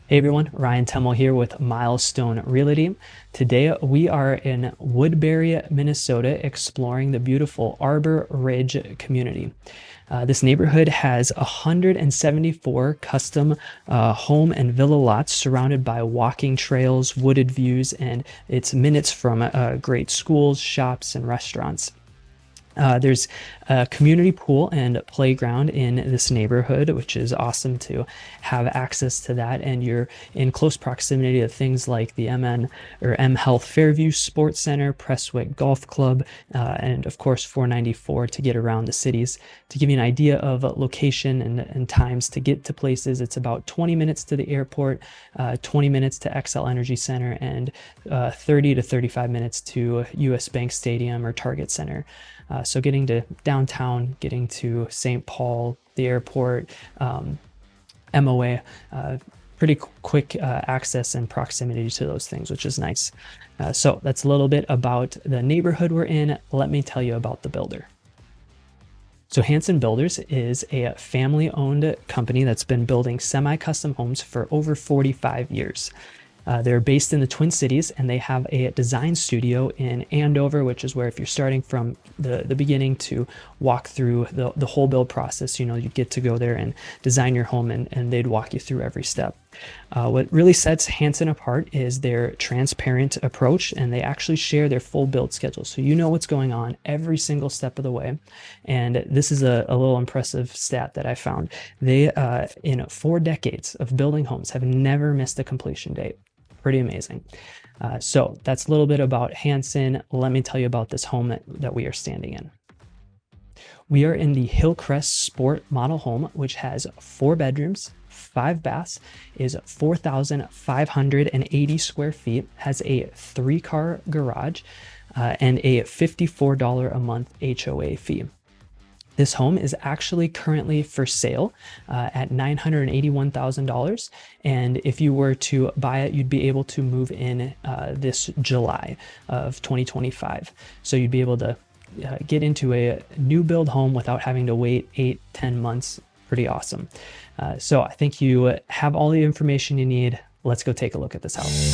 Hey everyone, Ryan Temmel here with Milestone Realty. Today we are in Woodbury, Minnesota, exploring the beautiful Arbor Ridge Community. This neighborhood has 174 custom home and villa lots surrounded by walking trails, wooded views, and it's minutes from great schools, shops, and restaurants. There's a community pool and playground in this neighborhood, which is awesome to have access to that. And you're in close proximity to things like the M Health Fairview Sports Center, Prestwick Golf Club, and of course 494 to get around the cities. To give you an idea of location and times to get to places, it's about 20 minutes to the airport, 20 minutes to XL Energy Center, and 30 to 35 minutes to US Bank Stadium or Target Center. So getting to downtown, getting to St. Paul, the airport, MOA, pretty quick access and proximity to those things, which is nice. So that's a little bit about the neighborhood we're in. Let me tell you about the builder. So Hanson Builders is a family-owned company that's been building semi-custom homes for over 45 years. They're based in the Twin Cities, and they have a design studio in Andover, which is where if you're starting from the beginning to walk through the whole build process, you get to go there and design your home, and they'd walk you through every step. What really sets Hanson apart is their transparent approach, and they actually share their full build schedule. So you know what's going on every single step of the way. And this is a little impressive stat that I found. They, in 4 decades of building homes, have never missed a completion date. Pretty amazing. So that's a little bit about Hanson. Let me tell you about this home that we are standing in. We are in the Hillcrest Sport model home, which has 4 bedrooms, 5 baths, is 4,580 square feet, has a 3-car garage, and a $54 a month HOA fee. This home is actually currently for sale at $981,000. And if you were to buy it, you'd be able to move in this July of 2025. So you'd be able to get into a new build home without having to wait 8-10 months. Pretty awesome. So I think you have all the information you need. Let's go take a look at this house.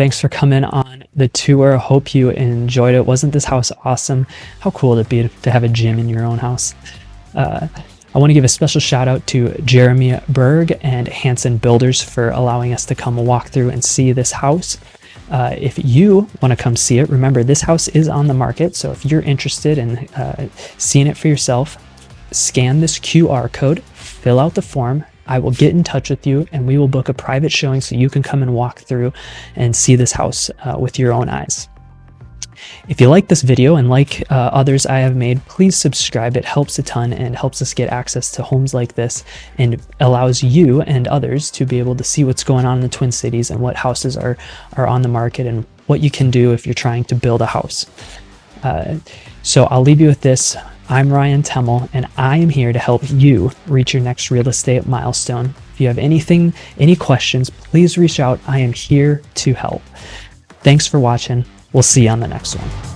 thanks for coming on the tour. Hope you enjoyed it. Wasn't this house awesome? How cool would it be to have a gym in your own house? I want to give a special shout out to Jeremy Berg and Hanson Builders for allowing us to come walk through and see this house. If you want to come see it, remember this house is on the market. So if you're interested in seeing it for yourself, scan this QR code, fill out the form. I will get in touch with you and we will book a private showing so you can come and walk through and see this house with your own eyes. If you like this video and like others I have made, please subscribe. It helps a ton and helps us get access to homes like this and allows you and others to be able to see what's going on in the Twin Cities and what houses are on the market and what you can do if you're trying to build a house. So I'll leave you with this. I'm Ryan Temmel, and I am here to help you reach your next real estate milestone. If you have any questions, please reach out. I am here to help. Thanks for watching. We'll see you on the next one.